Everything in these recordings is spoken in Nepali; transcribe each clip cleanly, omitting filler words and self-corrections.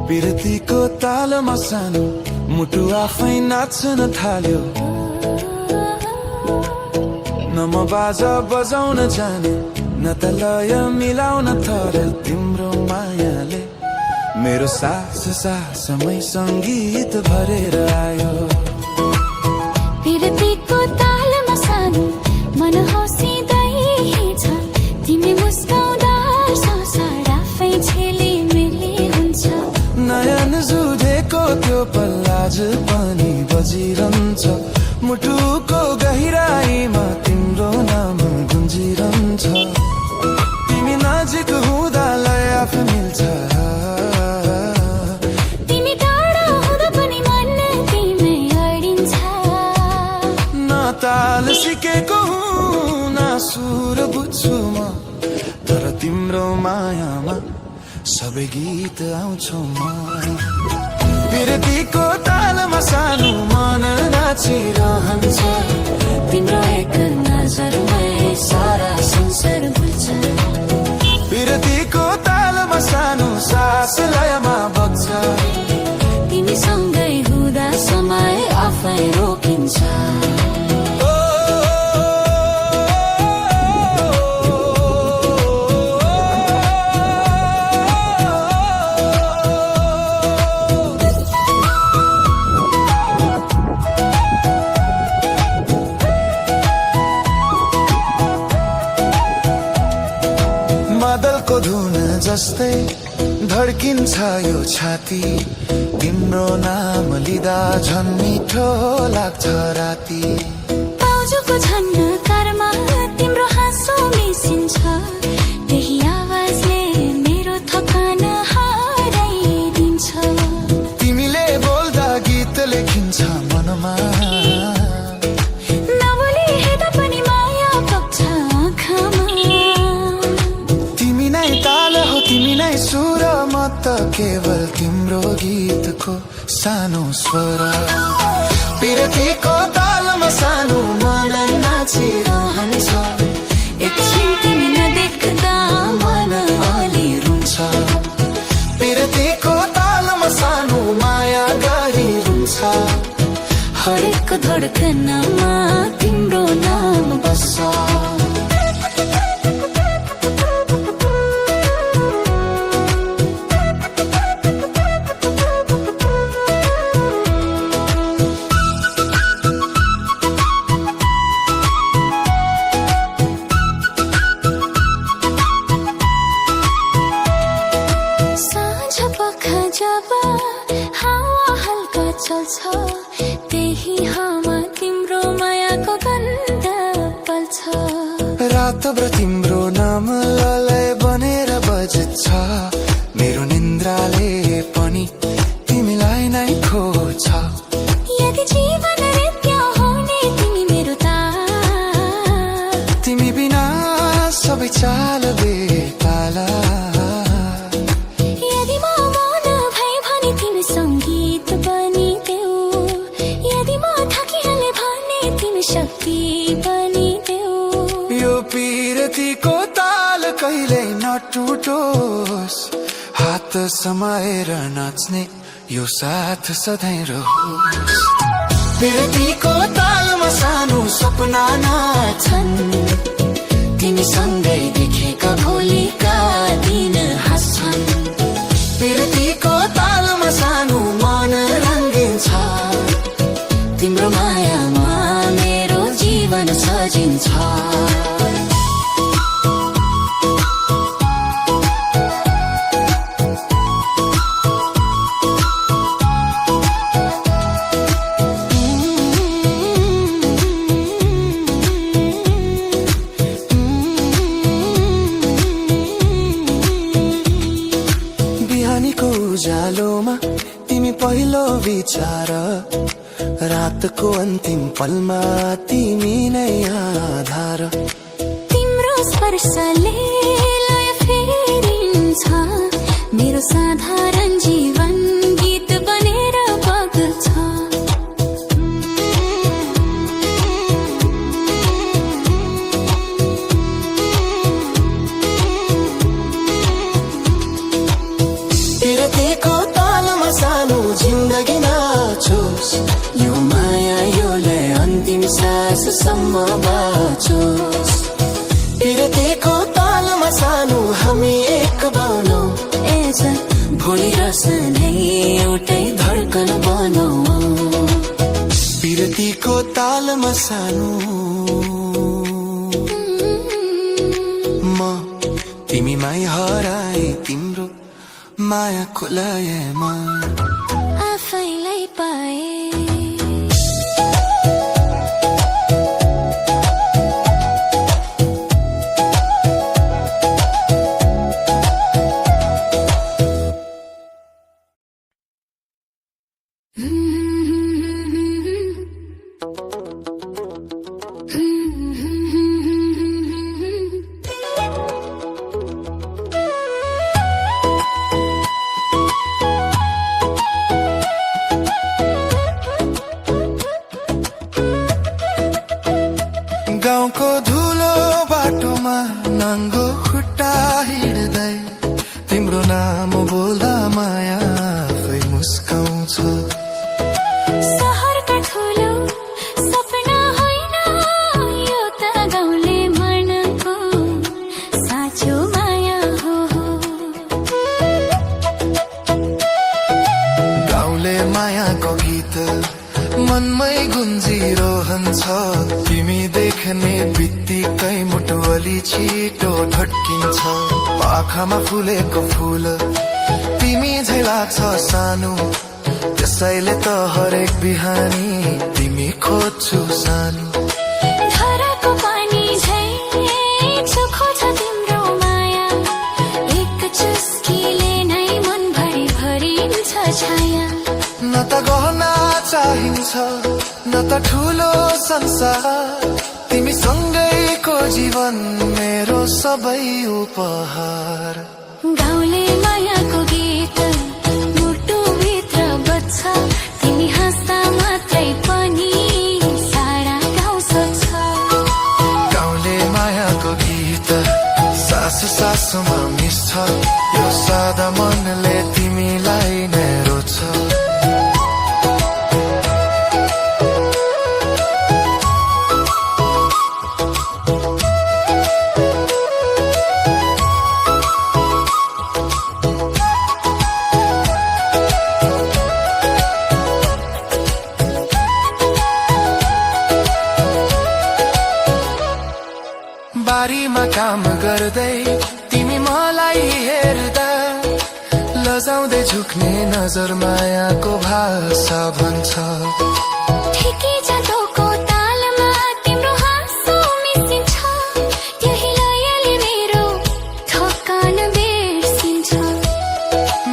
बिरतीको तालमा सानो मुटु आफै नाच्न थाल्यो। न म बाजा बजाउन जाने न त लय मिलाउन थाल्यो। तिम्रो मायाले मेरो सास सासमै सङ्गीत भरेर आयो। बिरतीको तालमा सानो मन हँसिँदैछ, तिमी मुस्काउँदा संसार आफै झिलिमिली हुन्छ। नयन जुधेको त्यो पल आज पनि बजिरहन्छ। मुटुको गहिराईमा तिम्रो नाम गुन्जिरहन्छ। तिमी नजिक हुँदा लय आफै मिल्छ। तिमी टाढा हुँदा पनि मन तिमै अडिन्छ। न ताल सिकेको हुँ न सुर बुझ्छु म, तर तिम्रो मायामा सबै गीत आउँछु म। बिरतीको तालमा सानो मन नाचिरहन्छ। तिम्रो एक नजरमै सारा संसार भुल्छ। बिरतीको तालमा सानो सास लयमा बग्छ। तिमी सँगै हुँदा समय आफै रोकिन्छ। बादलको धुन जस्तै धड्किन्छ यो छाती। तिम्रो नाम लिँदा झन् मिठो लाग्छ राती। पाउजुको झन्कारमा तिम्रो हाँसो मिसिन्छ। त्यही आवाजले मेरो थकान हराइदिन्छ। तिमीले बोल्दा गीत लेखिन्छ मनमा। नबोली हेर्दा पनि माया पक्छ आँखामा। तिमी नै ताल हो तिमी नै सुर, म त केवल तिम्रो गीतको सानो स्वर। बिरतीको तालमा सानो मन नाचिरहन्छ। एकछिन तिमी नदेख्दा मन अलि रुन्छ। बिरतीको तालमा सानो माया गरिरहन्छ। हरेक धड्कनमा तिम्रो नाम बस्छ। जब हावा हल्का चल्छ, त्यही हावा तिम्रो मायाको गन्ध पल्छ। रातभर तिम्रो नाम ललय बनेर बज्छ। मेरो निन्द्राले पनि तिमीलाई नै खोज्छ। यदि जीवन नित्य हुने तिमी मेरो ताल। तिमी बिना सबै चाल बेताला। संगीत बनिदेऊ, यदि म थाकिहाले भने तिमी शक्ति बनिदेऊ। यो बिरतीको ताल कहिल्यै नटुटोस्। हात समाएर नाच्ने यो साथ सधैँ रहोस्। बिरतीको तालमा सानो सपना नाच्छन्। तिमी सँगै देखेका भोलिका दिन हाँस्छन्। बिरतीको तालमा सानो मन रङ्गिन्छ। तिम्रो मायामा मेरो जीवन सजिन्छ। दिनको उज्यालोमा तिमी पहिलो विचार, रातको अन्तिम पलमा तिमी नै आधार। तिम्रो स्पर्शले लय फेरिन्छ, मेरो साधारण जीवन गीत बनेर बग्छ। पिरतीको तालमा सानो जिन्दगी नाचोस्, यो माया योले अन्तिम साससम्म बाँचोस्। पिरतीको तालमा सानो हामी एक बनौँ, भोलि र सधैँ एउटै धड्कन बनौँ। पिरतीको तालमा सानो म तिमीमै हराए तिम्रो मायाको लयमा आफैलाई पाए। गाउँको धुलो बाटोमा नाङ्गो खुट्टा हिँड्दै तिम्रो नाम बोल्दा माया आफै मुस्काउँछ। सहरका ठुलो सपना होइन यो त गाउँले मनको साँचो माया हो। गाउँले मायाको गीत मनमै गुन्जिरहन्छ, तिमी देख्ने बित्तिकै मुटुअली छिटो ढट्किन्छ। आँखामा फुलेको फुल तिमी झै लाग्छ सानो, त्यसैले त हरेक बिहानी तिमी खोज्छु सानो। धाराको पानी झै चोखो छ तिम्रो माया, एक चुस्कीले नै मनभरि भरिन्छ छाया। न त गहना चाहिन्छ न त ठुलो संसार, तिमी सँगैको जीवन मेरो सबै उपहार। गाउँले मायाको गीत मुटुभित्र बज्छ, तिमी हाँस्दा मात्रै पनि सारा गाउँ सोच्छ। गाउँले मायाको गीत सास सासमा मिस्छ, यो सादा मनले तिमीलाई नै रोज्छ। बारीमा काम गर्दै तिमी मलाई हेर्दा लजाउँदै झुक्ने नजर मायाको भाषा भन्छ। ठिकै जादुको तालमा तिम्रो हाँसो मिसिन्छ, यही लयले मेरो थकान बिर्सिन्छ।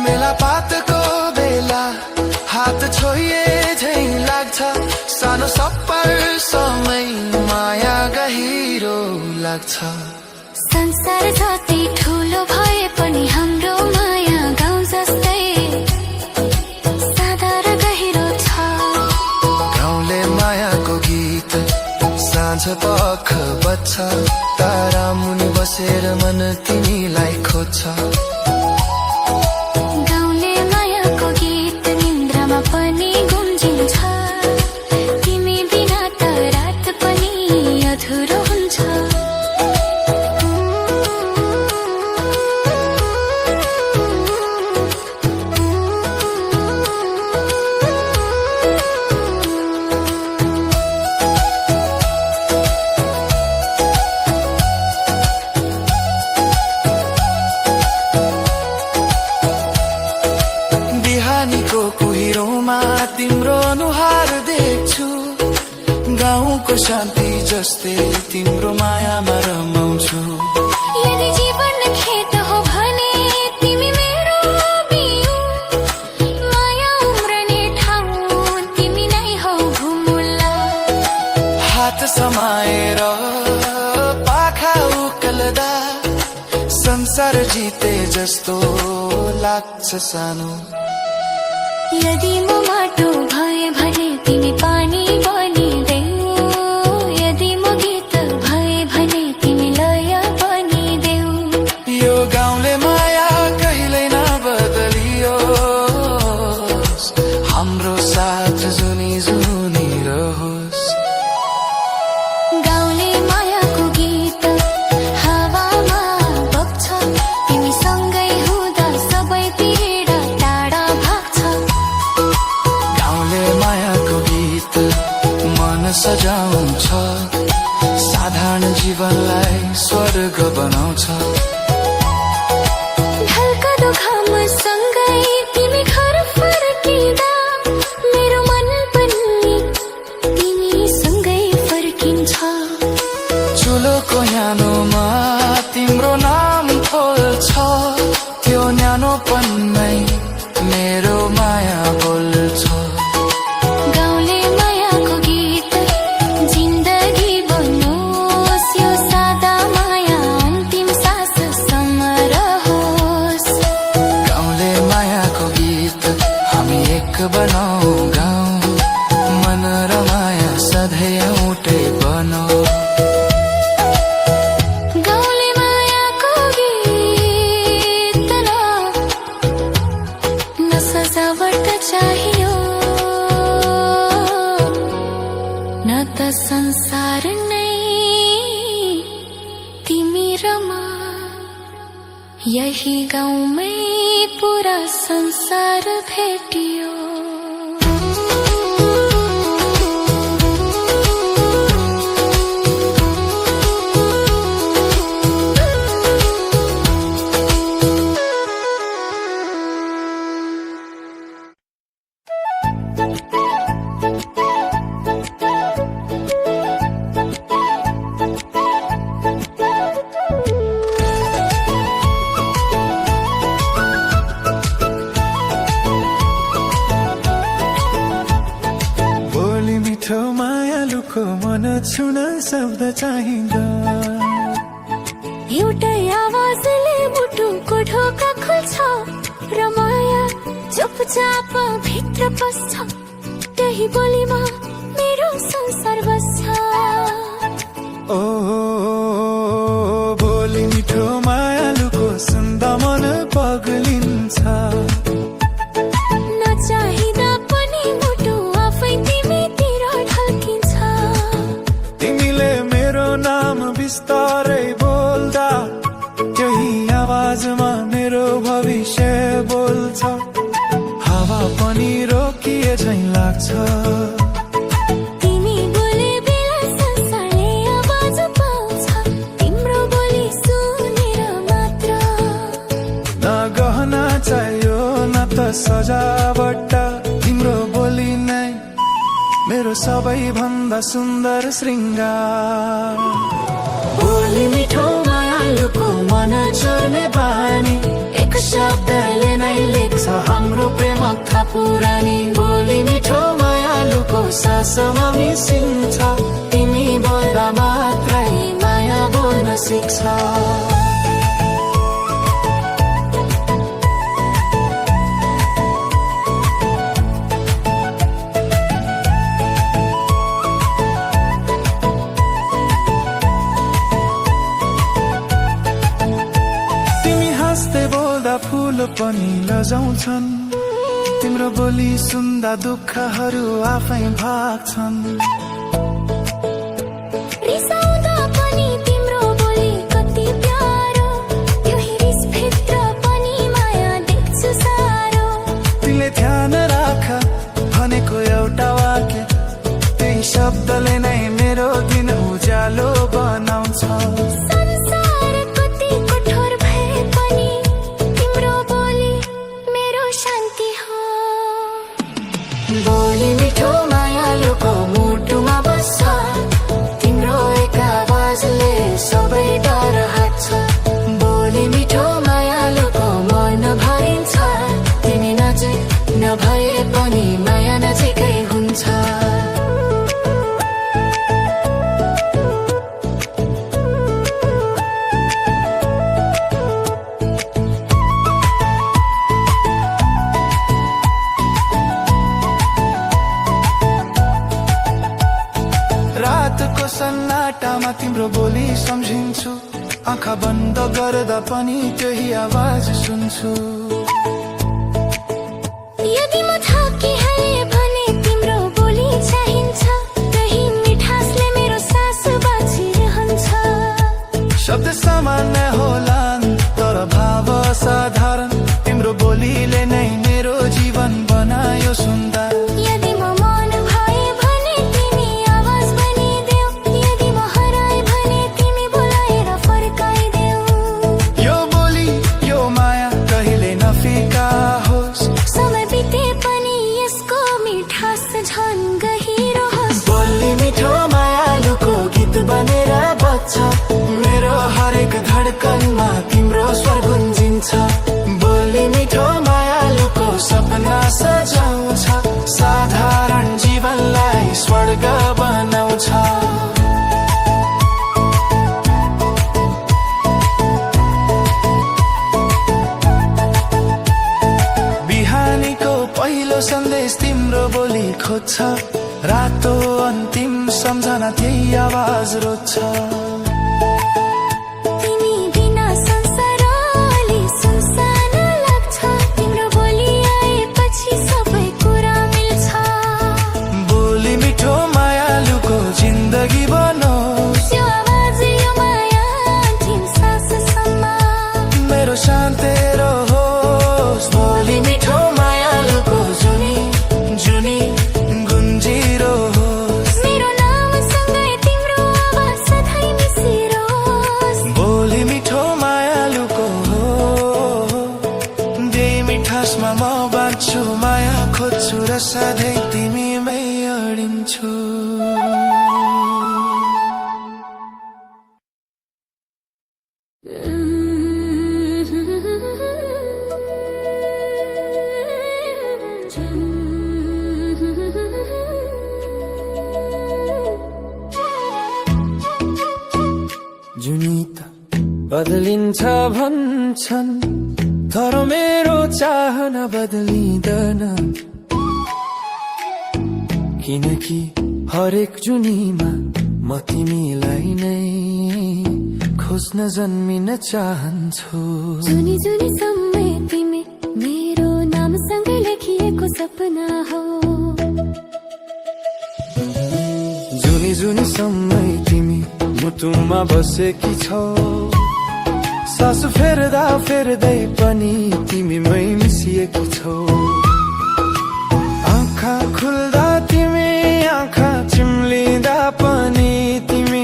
मेला पातको बेला हात छोइए झै लाग्छ, सानो सप्पर समय माया गहिरो लाग्छ। संसार जति ठुलो भए पनि हाम्रो माया गाउँ जस्तै सादा र गहिरो छ। गाउँले मायाको गीत साँझ पख बज्छ, तारा मुनि बसेर मन तिमीलाई खोज्छ। गाउँले मायाको गीत निन्द्रामा पनि गुन्जिन्छ, तिमी बिना त रात पनि अधुरो हुन्छ। बिहानीको कुहिरोमा तिम्रो अनुहार देख्छु, गाउँको शान्ति जस्तै तिम्रो मायामा रमाउँछु। यदि जीवन खेत हो भने तिमी मेरो बिउ, संसार जिते जस्तो लाग्छ सानो। यदि म माटो भए भने तिमी पानी बनिदेऊ, यदि म गीत भए भने तिमी लय बनिदेऊ। यो गाउँले माया कहिल्यै नबदलियोस्, हाम्रो साथ जुनी जुनी रहोस्। गाउँले मायाको गीत हावामा बग्छ, तिमी सँगै हुँदा सबै पीडा टाढा भाग्छ। गाउँले मायाको गीत मन सजाउँछ, साधारण जीवनलाई स्वर्ग बनाउँछ। ढल्कदो घामसँगै तिमी घर फर्किँदा मेरो मन पनि तिमीसँगै फर्किन्छ। चुलोको न्यानोमा तिम्रो नाम खोल्छ, त्यो न्यानोपनमै मेरो माया बोल्छ। गाउँले मायाको गीत जिन्दगी बनोस्, यो सादा माया अन्तिम साससम्म रहोस्। गाउँले मायाको गीत हामी एक बनाऊ, गाउँ मन र माया सधैँ एउटै बनाऊ। गाउँले मायाको गीत न सजावट चाहियो, न त संसार नै तिमी र म, यही गाउँमै पुरा संसार भेटियो। बोली मिठो मायालुको मन छुन शब्द चाहिँदा, एउटै आवाजले मुटुको ढोका खुल्छ र माया चुपचाप भित्र पस्छ। त्यही बोलीमा मेरो संसार बस्छ। ओ बोली मिठो मायालुको सुन्दा मन पग्लिन्छ। नचाहिँदा पनि मुटु आफै तिमीतिर ढल्किन्छ। तिमीले मेरो नाम बिस्तारै बोल्दा, त्यही आवाजमा मेरो भविष्य बोल्छ। हावा पनि रोकिए झैँ लाग्छ। तिमी बोले बेला संसारले आवाज पाउँछ, तिम्रो बोली सुनेर मात्र। न गहना चाहियो न त सजावट, तिम्रो बोली नै मेरो सबैभन्दा सुन्दर श्रृङ्गार। बोली मिठो मायालुको मन चोर्ने बानी, एक शब्दले नै लेख्छ हाम्रो प्रेम कथा पुरानी। बोली मिठो मायालुको सासमा मिसिन्छ, तिमी बोल्दा मात्रै माया बोल्न सिक्छ। फूल पनि लजाउँछन्, तिम्रो बोली सुन्दा दुःखहरू आफै भाग्छन्। रिसाउँदा पनि तिम्रो बोली कति प्यारो, यो रिसभित्र पनि माया देख्छु सारो। तिमीले ध्यान राख भनेको एउटा वाक्य, त्यही शब्दले नै मेरो दिन उज्यालो बनाउँछ। बोली मिठो मायालुको मुटुमा बस्छ, तिम्रो एक आवाजले सबै डर हट्छ। बोली मिठो मायालुको मन भरिन्छ, तिमी नजिक नभए पनि माया नजिकै हुन्छ। भाषामा तिम्रो बोली सम्झिन्छु आँखा बन्द गर्दा पनि त्यही आवाज सुन्छु यदि म थाकिहालेँ भने तिम्रो बोली चाहिन्छ त्यही मिठासले मेरो सास बाँचिरहन्छ शब्द सामान्य होलान् तर भाव साधारण तिम्रो बोलीले नै मेरो जीवन बनायो सुन्दर यदि म मन भए भने तिमी आवाज बनिदेऊ यदि म हराए भने तिमी बोलाएर फर्काइदेऊ यो बोली यो माया कहिले नफिका होस् समय बिते पनि यसको मिठास झन् गहिरो होस् बोली मिठो मायालुको गीत बनेर बज्छ मेरो हरेक धड्कनमा तिम्रो स्वर गुन्जिन्छ बोली मिठो मायालुको सपना सजाउँछ साधारण जीवनलाई स्वर्ग बनाउँछ बिहानीको पहिलो सन्देश तिम्रो बोली खोज्छ रातो अन्तिम सम्झना त्यही आवाज रोज्छ तिमी बिना संसार अलि सुनसान लाग्छ तिम्रो बोली आएपछि सबै कुरा मिल्छ बोली मिठो मायालुको जिन्दगी बनोस् यो आवाज यो माया अन्तिम साससम्म मेरो शान्ति रहोस् बोली मिठो मायालुको जुनी जुनी गुन्जिरहोस् मेरो नामसँगै तिम्रो आवाज सधैँ मिसिरहोस् बोली मिठो मायालुको दे मिठासमा म बाँच्छु माया खोज्छु र सधैँ तिमीमै अडिन्छु जुनी त बदलिन्छ भन्छन् तर मेरो चाहना बदलिँदैन किनकि हरेक जुनीमा म तिमीलाई नै खोज्न जन्मिन चाहन्छु जुनी जुनी समय तिमी मेरो नामसँगै लेखिएको सपना हो जुनी जुनी समय तिमी मुटुमा बसेकी छौ सास फेर्दा फेर्दै पनि तिमीमै मिसिएकी छौ आँखा खुल्दा तिमी आँखा चिम्लिँदा पनि तिमी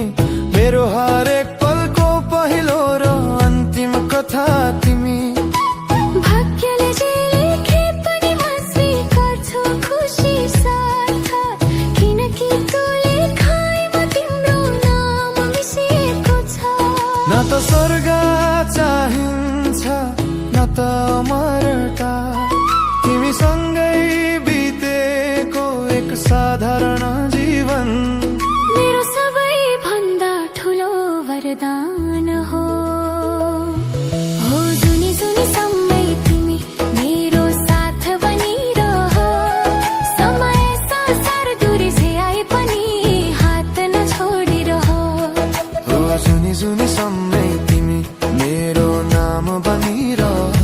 मेरो हरेक पलको पहिलो र अन्तिम कथा तिमी भाग्यले जे लेखे पनि म स्वीकार्छु खुसी साथ किनकि तँ लेखाइमा तिम्रो नाम मिसिएको छ न त स्वर्ग चाहिन्छ न त अमरता तिमीसँगै बितेको एक साधारण जीवन मेरो सबैभन्दा ठुलो वरदान हो जुनी जुनी समय तिमी मेरो साथ बनिरह समय संसार दूरी से आए पनि हात नछोडिरह हो जुनी जुनी समय तिमी मेरो नाम बनिरह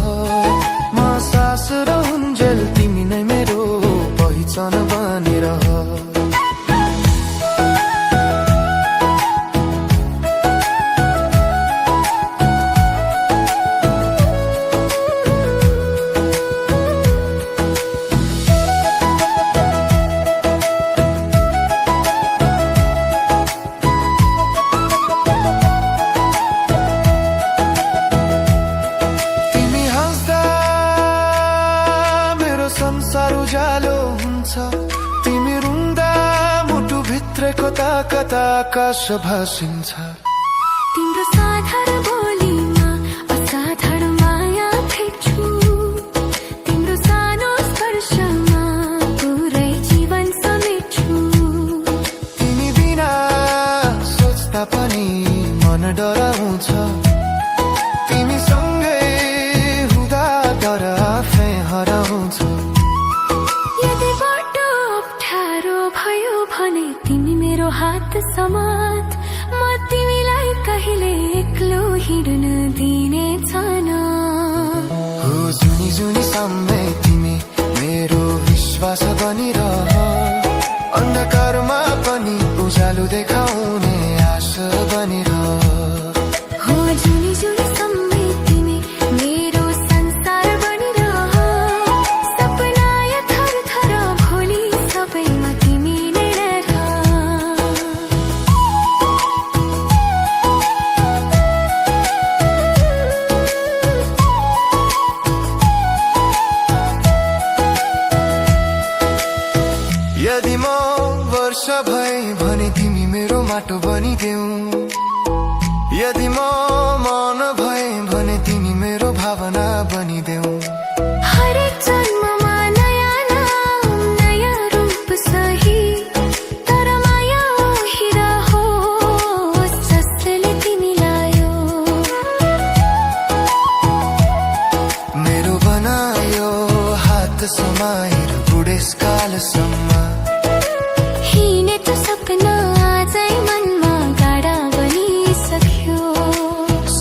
म सास रहन्जेल तिमी नै मेरो पहिचान बनिरह तिमी हाँस्दा मेरो संसार उज्यालो हुन्छ तिमी रुँदा मुटु भित्रको ताकत आकाश भासिन्छ तिम्रो साधारण बोलीमा असाधारण माया भेट्छु तिम्रो सानो स्पर्शमा पुरै जीवन समेट्छु तिमी बिना सोच्दा पनि मन डराउँछ तिमी सँगै हुँदा डर आफै हराउँछ यदि बाटो अप्ठ्यारो भयो भने तिमी मेरो हात समात म कहिले एक्लो हिँड्न दिने छैन हो जुनी जुनी समय तिमी मेरो विश्वास बनिरह अन्धकारमा पनि उज्यालो देखाउने आशा बनिरह हो जुनी जुनी समय तिमी मेरो संसार बनिरह सपना या थर थर भोलि सबैमा तिमी नै रह यदि म वर्ष भए भने तिमी मेरो माटो बनिदेऊ यदि म मन भए भने तिमी मेरो भावना बनिदेऊ हरेक जन्ममा नयाँ नाम नयाँ रूप सही तर माया हिरा होस् जसले तिमीलाई मेरो बनायो हात समाएर बुढेसकालसम्म हिँडेको सपना आजै मनमा गाडा बनिसक्यो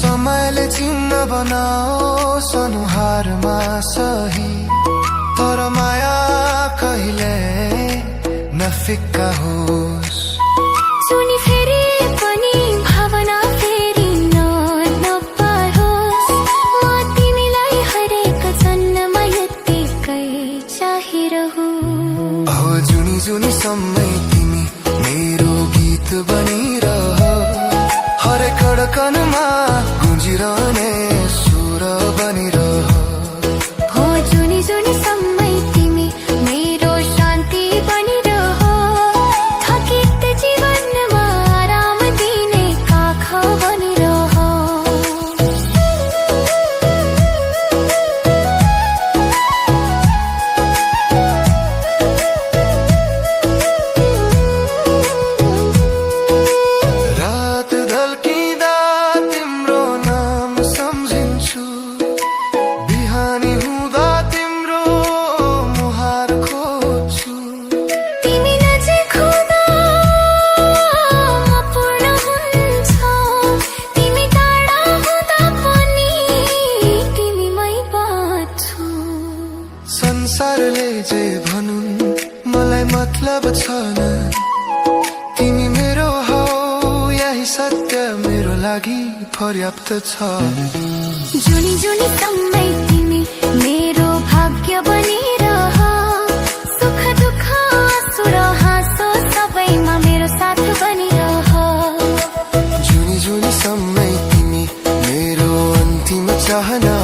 समयले चिन्ह बनाओस् अनुहारमा सही तर माया कहिले नफिक्का होस् सुनि फेरि पनि भावना फेरि नपारोस् म तिमीलाई हरेक जन्ममा यत्तिकै चाहिरहु हो जुनी जुनी समय तिमी मेरो गीत बनिरह हरेक धडकनमा गुन्जिरहने सुर बनिरह हो जुनी जुनी समय तिमी मेरो शान्ति बनिरह थकित जीवनमा आराम दिने काख बनिरह रात ढल्किँदा तिम्रो नाम सम्झिन्छु बिहानी हुँदा तिम्रो मुहार खोज्छु तिमी नजिक हुँदा म पूर्ण हुन्छ तिमी टाढा हुँदा पनि तिमीमै बाँच्छु संसारले जे भनुन् मलाई मतलब छैन तिमी मेरो हौ यही सत्य मेरो लागि पर्याप्त छ जुनी जुनी समय तिमी मेरो भाग्य बनिरह सुख दुःख आँसु र हाँसो सबैमा मेरो साथ बनिरह जुनी जुनी समय तिमी मेरो अन्तिम चाहना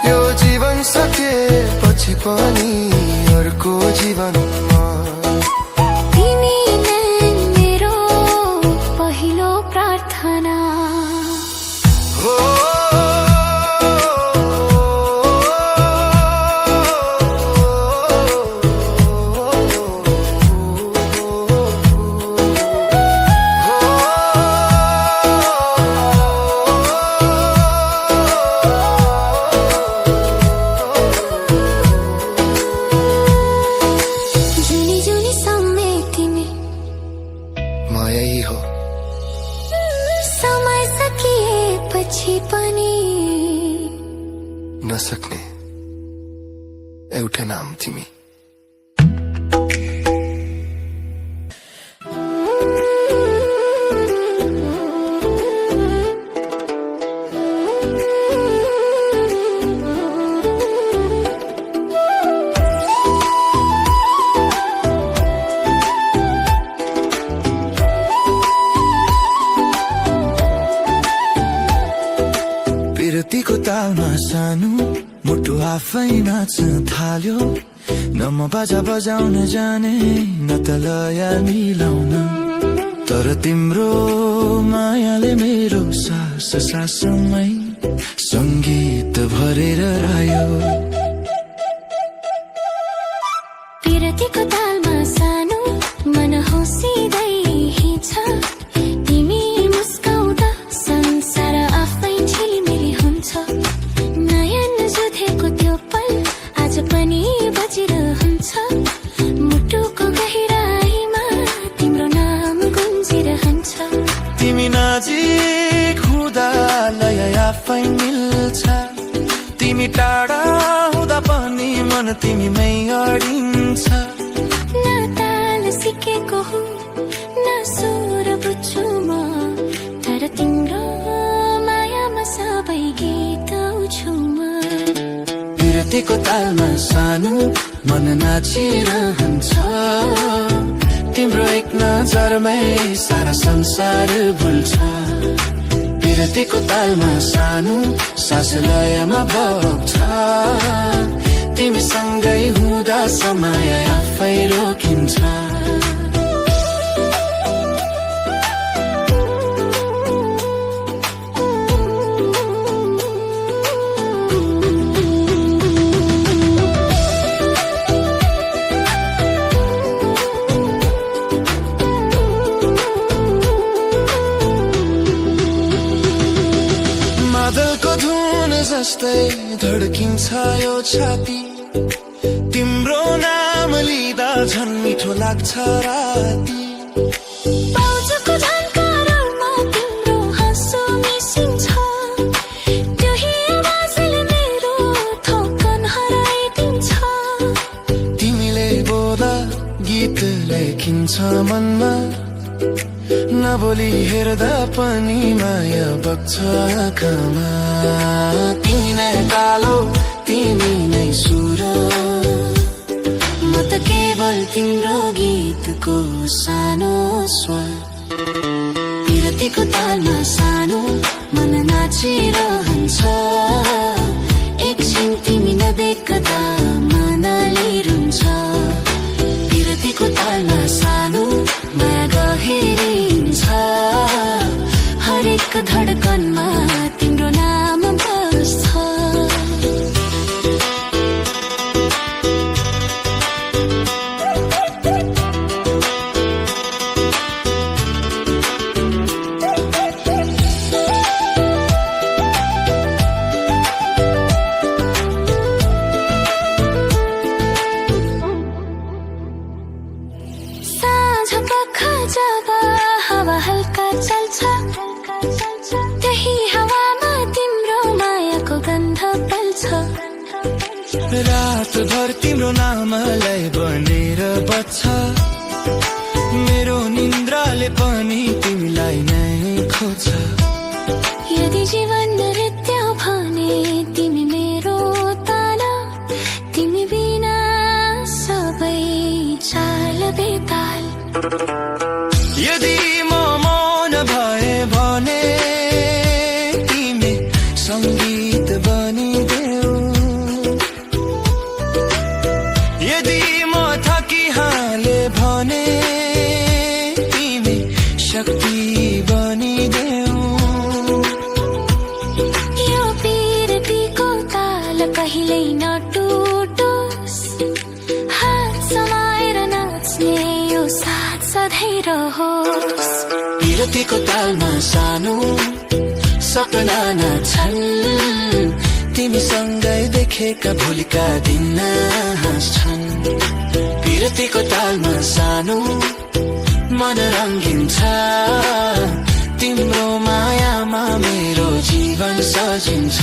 यो जीवन सकेपछि पनि अर्को जीवनमा तिमी नै मेरो पहिलो प्रार्थना हो जुनी जुनी समय तिमी म यही हो समय सकिएपछि पनि नसक्ने एउटै नाम तिमी पिरतीको तालमा सानो मुटु आफै नाच्न थाल्यो न म बाजा बजाउन जाने न त लय मिलाउन तर तिम्रो मायाले मेरो सास सासमै सङ्गीत भरेर आयो पिरतीको तालमा सानो मन हौसिँदै हिँड्छ तिमी मुस्काउँदा संसार आफै झिलिमिली हुन्छ नयन जुधेको त्यो पल आज पनि बजिरहन्छ मुटुको गहिराईमा तिम्रो नाम गुन्जिरहन्छ तिमी नजिक आफै मिल्छ तिमी टाढा हुँदा पनि मन तिमीमै अडिन्छ न ताल सिकेको हुँ न सुर बुझ्छु म तर तिम्रो मायामा सबै गीत गाउँछु म विरतीको तालमा सानो मन नाचिरहन्छ तिम्रो एक नजरमै सारा संसार भुल्छ विरतीको तालमा सानो सास लयमा बग्छ तिमी सँगै हुँदा समय आफै रोकिन्छ मादलको धुन जस्तै धड्किन्छ यो छाती तिम्रो नाम लिँदा झन् मिठो लाग्छ राती पाउजको झन्कारमा तिम्रो हाँसो मिसिन्छ त्यही आवाजले मेरो थोकन हराइदिन्छ तिमीले बोल्दा गीत लेखिन्छ मनमा नबोली हेर्दा पनि माया बग्छ आँखामा तिमी नै कालो तिमी नै सुर म त केवल तिम्रो गीतको सानो स्वर विरतीको तालमा सानो मन नाचिरहन्छ एकछिन तिमी नदेख्दा मनले रुन्छ विरतीको तालमा सानो माया गहिरिन्छ हरेक धडकनमा तिम्रो नाम बस्छ साँझ पख जब हावा हल्का चल्छ त्यही हावामा तिम्रो मायाको गन्ध पल्छ रातभर तिम्रो नामलाई बनेर बच्छ मेरो निन्द्राले पनि तिमीलाई नै खोज्छ यदि जीवन नृत्य भने तिमी मेरो ताल तिमी बिना सबै चाल बेताल यदि म मौन भए भने तिमी सङ्गीत बनिदेऊ यदि म थकिहाले भने तिमी शक्ति बनिदेऊ यो पिरतीको ताल कहिल्यै नटुटोस् हात समाएर नाच्ने यो साथ सधैँ रहोस् विरतीको तालमा सानो सपना नछन् तिमी सँगै देखेका भोलिका दिन हाँस्छन् विरतीको तालमा सानो मन रङ्गिन छ तिम्रो मायामा मेरो जीवन सजिन्छ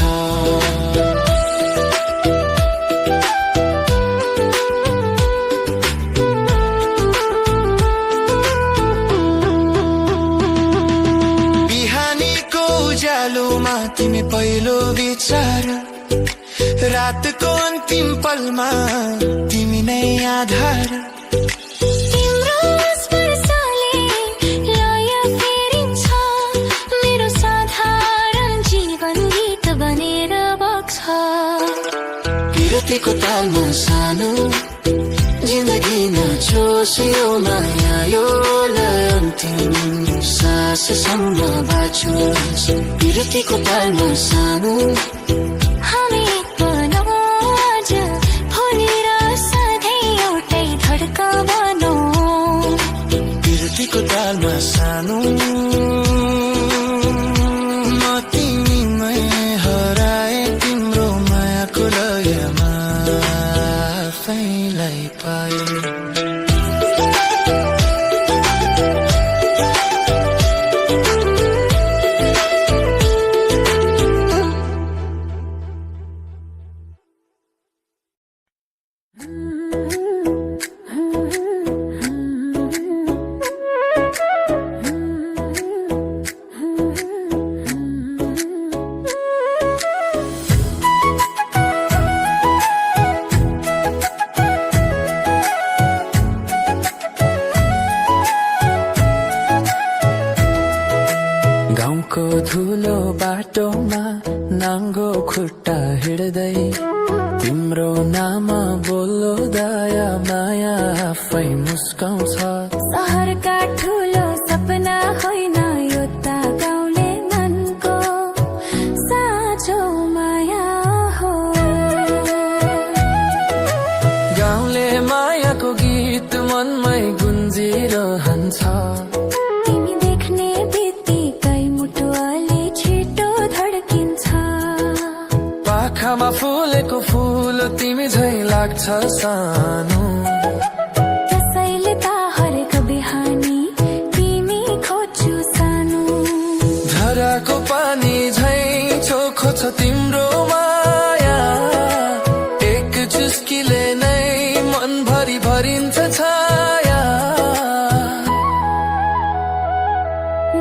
उज्यालोमा तिमी पहिलो विचार रातको अन्तिम पलमा तिमी नै आधार तिम्रो स्पर्शले लय फेरिन्छ मेरो साधारण जीवन गीत बनेर बग्छ विरतीको तालमा सानो जिन्दगी नछोस् यो माया यो लय अन्तिम साससम्म बाँचोस् विरतीको तालमा सानो हामी एक बनौँ आज भोलि र सधैँ एउटै धड्का बनौँ विरतीको तालमा सानो म तिमीमै हराए तिम्रो मायाको लयमा आफैलाई पाए हिँड्दै तिम्रो नाम बोल्लो दया माया आफै मुस्काउँछ। सहरका ठुलो सपना होइन यो त गाउँले मनको साँचो माया हो। गाउँले मायाको गीत मनमै गुन्जिरहन्छ। तिमी देख्ने बित्तिकै मुटु अलि छिटो धड्किन्छ। पाखामा फुलेको फुल तिमी झै लाग्छ सानो। त्यसैले त हरेक बिहानी तिमी खोज्छु सानो। धराको पानी झै चोखो छ तिम्रो माया। एक चुस्कीले नै मनभरि भरिन्छ छाया।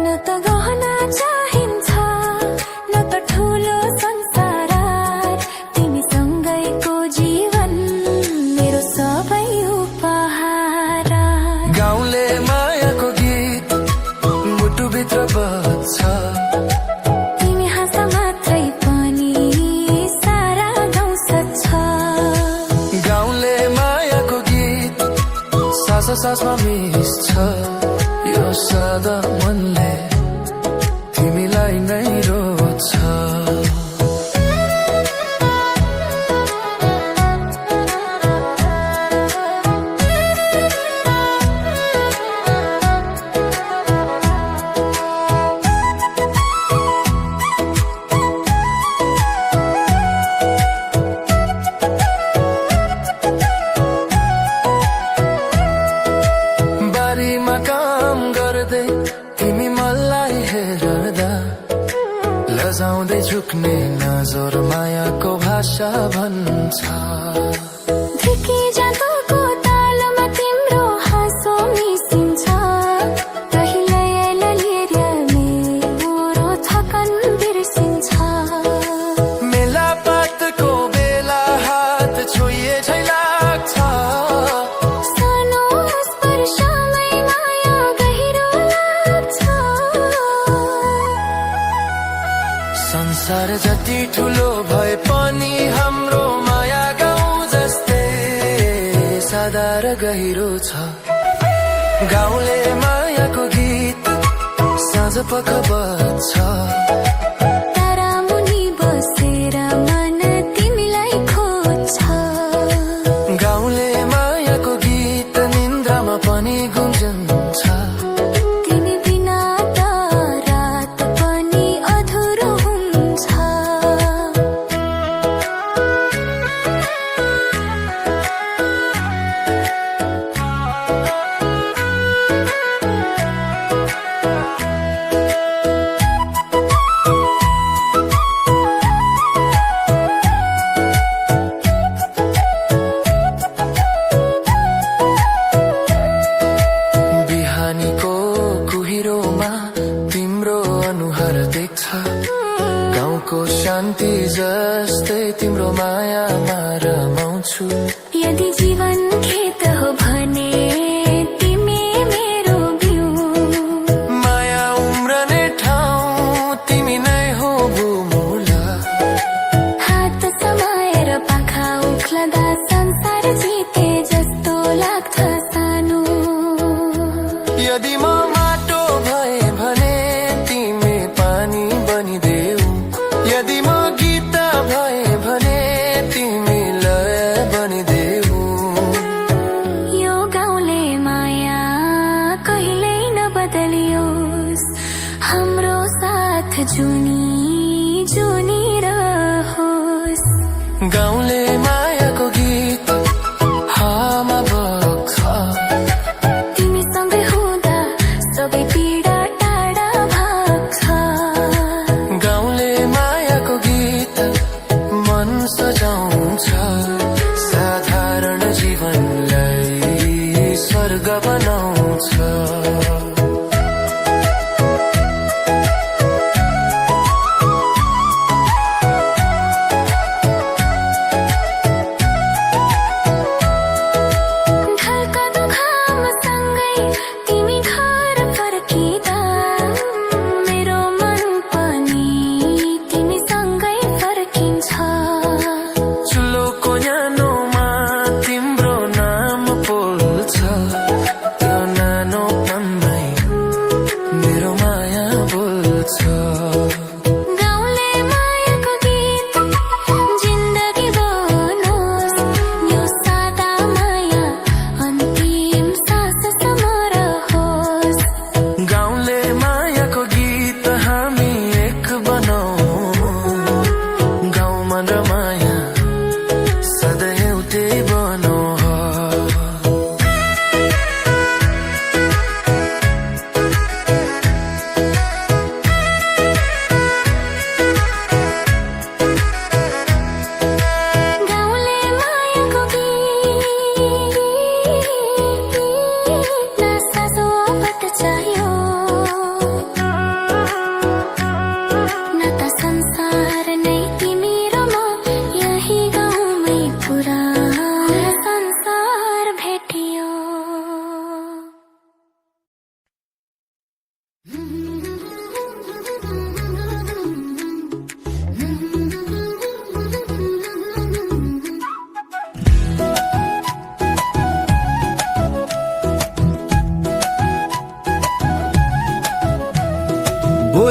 न त गहना चाहिन्छ न त ठुलो संसार, तिमीसँगैको जीवन मेरो सबै उपहार। गाउँले मायाको गीत मुटुभित्र बज्छ। तिमी हाँस्दा मात्रै पनि सारा गाउँ सज्छ। गाउँले मायाको गीत सास सासमा मिस्छ। यो सदा मनले तिमीलाई नै रोज्छ। बारीमा काम गर्दै तिमी मलाई हेर्दा लजाउँदै झुक्ने नजर मायाको भाषा भन्छ। धिकी जाँदोको तालमा तिम्रो हाँसो मिसिन्छ। कहिल्यै ललिर्यामे मोरो थकान बिर्सिन्छ। मेला पातको बेला हात छोइए झै लाग्छ। सानो स्पर्शमै माया गहिरो लाग्छ। संसार जति ठुलो भए पनि हाम्रो माया गाउँ जस्तै सादा र गहिरो छ। गाउँले मायाको गीत साँझ पख बज्छ। तारा मुनि बसेर मन तिमीलाई खोज्छ। गाउँले मायाको गीत निन्द्रामा पनि गुन्जन्छ। तिमी बिना त रात पनि अधुरो हुन्छ। बिहानीको कुहिरोमा तिम्रो अनुहार देख्छ। गाउँको शान्ति जस्तै तिम्रो मायामा रमाउँछु। यदि जीवन खेत हो भने तिमी मेरो बिउ। माया उम्रने ठाउँ तिमी नै हो भूमुला। हात समाएर पाखा उक्लदा संसार जिते जस्तो लाग्छ सानो। यदि म माटो भए भने तिमी पानी बनिदेऊ। यदि म गीत भए भने तिमी लय बनिदेऊ। यो गाउँले माया कहिल्यै नबदलियोस्। हाम्रो साथ जुनी जुनी रहोस्। गाउँले मायाको गीत हामा बग्छ। तिमीसँगै हुँदा सबै पीडा टाढा भाग्छ। गाउँले मायाको गीत मन सजाउँछ। साधारण जीवनलाई स्वर्ग बनाउँछ। मेरो मन पनि तिमीसँगै फर्किन्छ।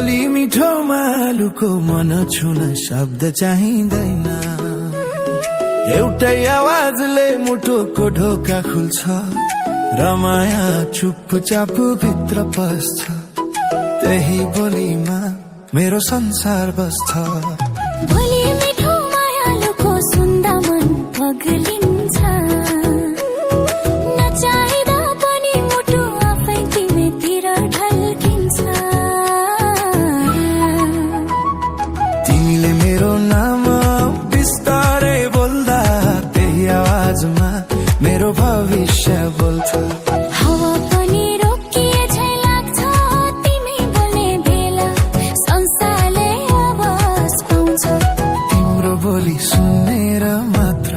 बोली मिठो मालुको मन छुन शब्द चाहिँदैन एउटै आवाजले मुटुको ढोका खुल्छ र माया चुपचाप भित्र पस्छ त्यही बोलीमा मेरो संसार बस्छ भोलि मिठो मायालुको सुन्दा मन पग्लिन्छ नचाहिँदा पनि मुटु आफै तिमीतिर ढल्किन्छ तिमीले मेरो नाम बिस्तारै बोल्दा त्यही आवाजमा मेरो भविष्य बोल्छ हावा पनि रोकिए झै लाग्छ तिमी बोल्ने बेला संसारले आवाज पाउँछ तिम्रो बोली सुनेर मात्र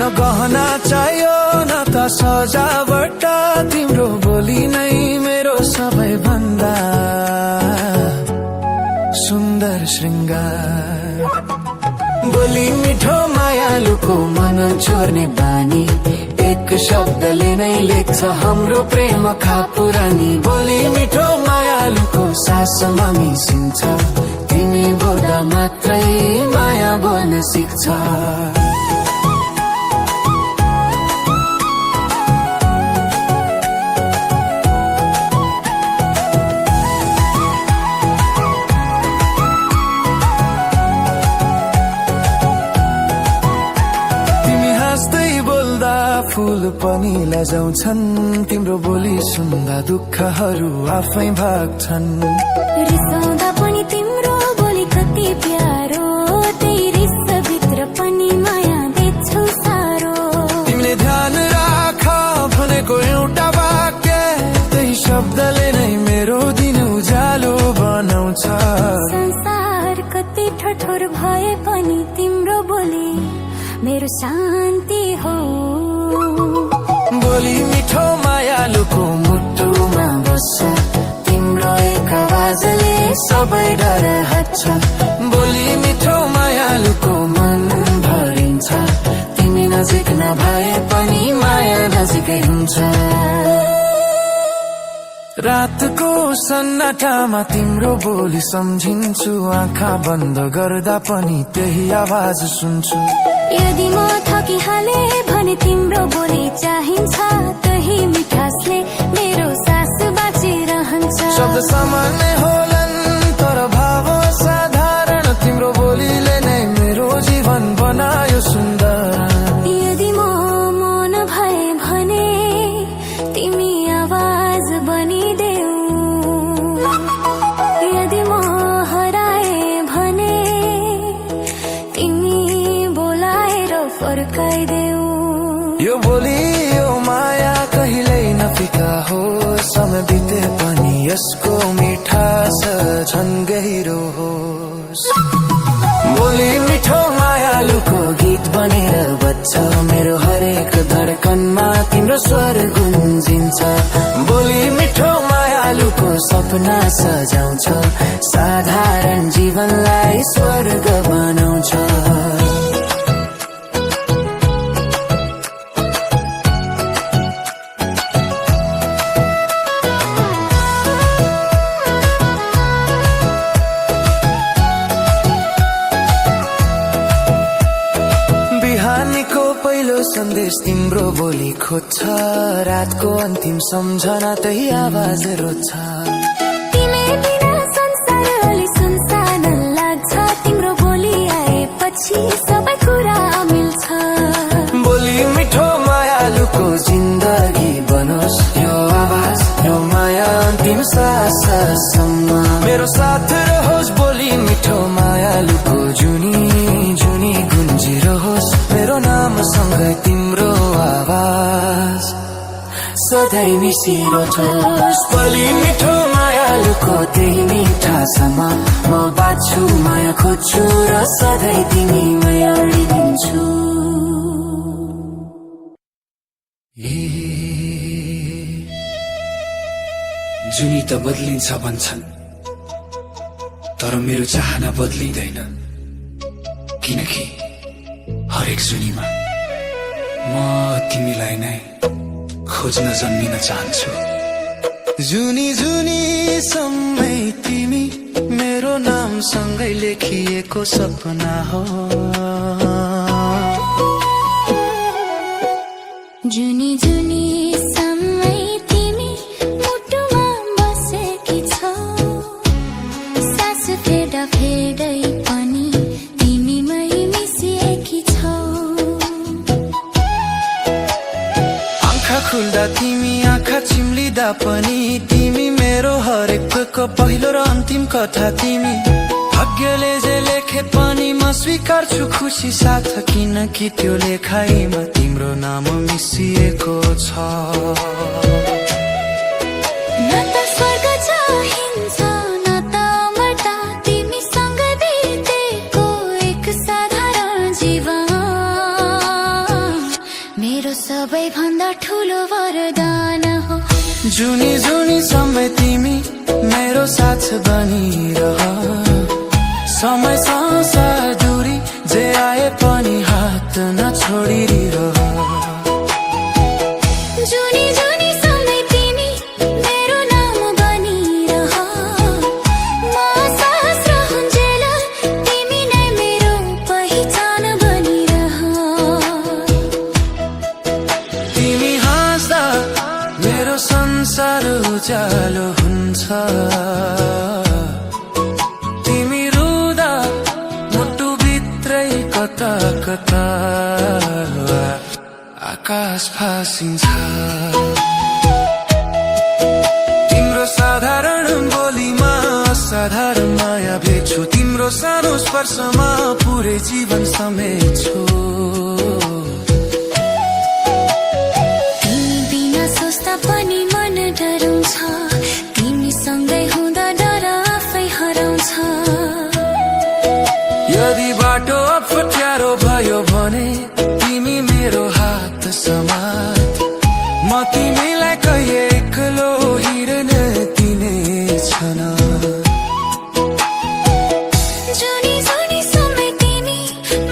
न गहना चाहियो न त सजावट तिम्रो बोली नै मेरो सबैभन्दा सुन्दर श्रृंगार बोली मिठो मायालुको मन चोर्ने बानी एक शब्दले नै लेख्छ हाम्रो प्रेम खापुरानी बोली मिठो मायालुको सासमा मिसिन्छ तिमी बोल्दा मात्रै माया बोल्न सिक्छ फूल पनि लजाउँछन् तिम्रो बोली सुन्दा दुःखहरू आफै भाग्छन् रिसाउँदा पनि तिम्रो बोली कति प्यारो त्यही रिसभित्र पनि माया देख्छौ सारो तिमीले ध्यान राख भनेको एउटा वाक्य त्यही शब्दले नै मेरो दिन उज्यालो बनाउँछ संसार कति ठठोर भए पनि तिम्रो बोली मेरो शान्ति हो बोली मिठो मायालुको मुटुमा बस्छ तिम्रो एक आवाजले सबै डर हट्छ बोली मिठो मायालुको मन भरिन्छ तिमी नजिक नभए पनि माया नजिकै हुन्छ रातको सन्नाटामा तिम्रो बोली सम्झिन्छु आँखा बन्द गर्दा पनि त्यही आवाज सुन्छु यदि म थकिहाले भने तिम्रो बोली चाहिन्छ त्यही मिठासले मेरो सास बाँचिरहन्छ शब्द सामान्य होलान् तर भाव साधारण तिम्रो बोलीले नै मेरो जीवन बनायो सुन्दर यदि म मौन भए भने तिमी आवाज बनिदेऊ यदि म हराए भने तिमी बोलाएर फर्काइदेऊ यो बोली यो माया कहिल्यै नफिका हो समय बिते पनि यसको मिठास झन् गहिरो होस् बोली मिठो मायालुको गीत बनेर बज्छ मेरो हरेक धडकनमा तिम्रो स्वर गुन्जिन्छ बोली मिठो मायालुको सपना सजाउँछ साधारण जीवनलाई स्वर्ग बनाउँछ सन्देश तिम्रो बोली खोज्छ रातको अन्तिम सम्झना त्यही आवाज रोज्छ तिमी बिना संसार अलि सुनसान लाग्छ तिम्रो बोली आएपछि सबै कुरा मिल्छ बोली मिठो मायालुको जिन्दगी बनोस् यो आवाज यो माया अन्तिम साससम्म मेरो साथ रहोस् बोली मिठो मायालुको जुनी जुनी गुन्जिरहोस् मेरो नामसँगै तिम्रो आवाज सधैँ मिसिरहोस् बोली मिठो मायालुको त्यही मिठासम्म म बाँच्छु माया खोज्छु र सधैँ तिमीमै अडिदिन्छु जुनी त बदलिन्छ भन्छन् तर मेरो चाहना बदलिँदैन किनकि हरेक जुनीमा म तिमीलाई नै खोज्न जन्मिन चाहन्छु जुनी जुनी समय तिमी मेरो नामसँगै लेखिएको सपना हो जुनी जुनी समय तिमी मुटुमा बसेकी छौ सास फेर्दा फेर्दै पनि तिमीमै मिसिएकी छौ आँखा खुल्दा तिमी आँखा चिम्लिँदा पनि तिमी मेरो हरेकको पहिलो र अन्तिम कथा तिमी भाग्यले जे लेखे पनि म स्वीकार्छु खुसी साथ किनकि त्यो लेखाइमा तिम्रो नाम मिसिएको छ न त स्वर्ग चाहिन्छ न त अमरता तिमीसँग बितेको एक साधारण जीवन मेरो सबैभन्दा ठुलो वरदान हो जुनी जुनी समय तिमी मेरो साथ बनिरह समय संसार दूरी जे आए पनि हात नछोडिरह जुनी जुनी समय तिमी मेरो नाम बनिरह म सास रहन्जेल तिमी नै मेरो पहिचान बनिरह तिमी हाँस्दा मेरो संसार उज्यालो हुन्छ तिमी रुँदा मुटुभित्रै कता कता आकाश फासिन्छ तिम्रो साधारण बोलीमा असाधारण माया भेट्छु तिम्रो सानो स्पर्शमा पुरै जीवन समेट्छु तिमी बिना सोच्दा पनि मन डराउँछ तिमीसँगै हुँदा डर आफै हराउँछ यदि बाटो अप्ठ्यारो भयो भने तिमी मेरो हात समात म तिमीलाई कहिले एक्लो हिँड्न दिने छैन जुनी जुनी समय तिमी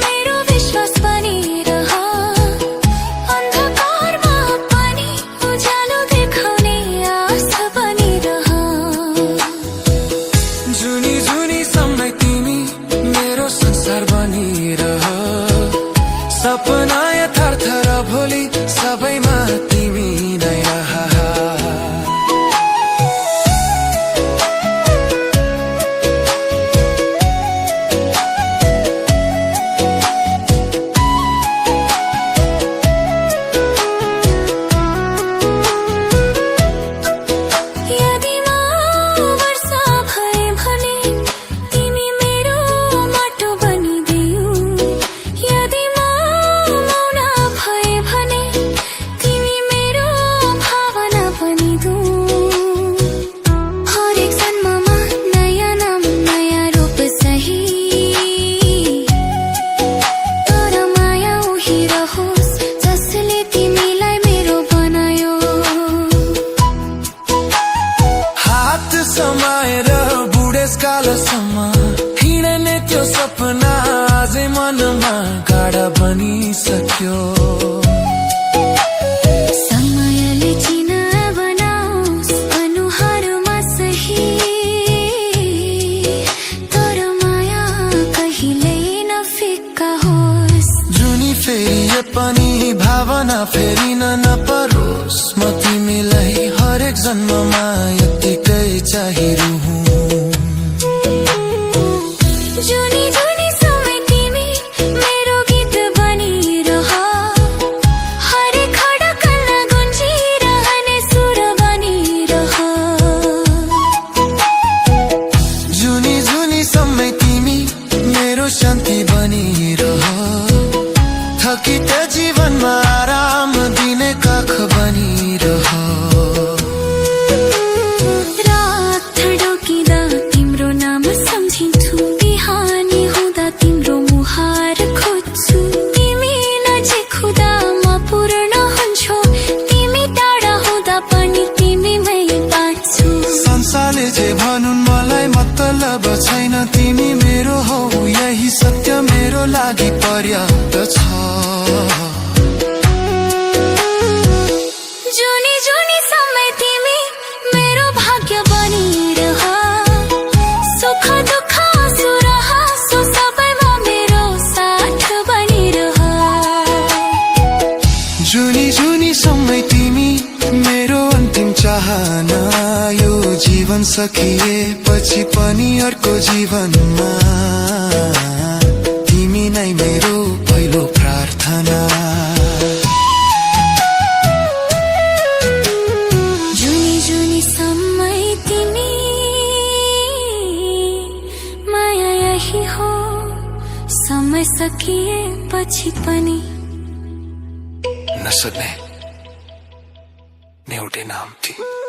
मेरो विश्वास बनिरह अन्धकारमा पनि उज्यालो देखाउने आशा बनिरह जुनी जुनी समय तिमी मेरो संसार बनिरह सपना यथार्थ र भोलि सबैमा तिमी नै रह यदि म वर्षा भए भने तिमी मेरो माटो बनिदेऊ यदि म मौन भए भने तिमी मेरो भावना बनिदेऊ हरेक जन्ममा नयाँ नाम नयाँ रूप सही तर माया उही रहोस् जसले तिमीलाई मेरो बनायो हात समाएर बुढेसकालसम्म हिँड्ने त्यो सपना अझै मनमा गाडा बनिसक्यो समयले चिना बनाओस् अनुहारमा सही तर माया कहिल्यै नफिक्का होस् जुनी फेरि पनि भावना फेरिन नपरोस् म तिमीलाई हरेक जन्ममा यत्तिकै चाहिरहँ जुनी जुनी समय तिमी मेरो गीत बनिरह हरेक खडकमा गुन्जिरहने सुर बनिरह जुनी जुनी समय तिमी मेरो शान्ति बनिरह थकित जीवनमा आराम दिने जुनीसम्मै तिमी मेरो अन्तिम चाहना यो जीवन सकिएपछि पनि अर्को जीवनमा तिमी नै मेरो पहिलो प्रार्थना जुनीसम्मै तिमी माया यही हो समय सकिएपछि पनि नसक्ने एउटै नाम थियो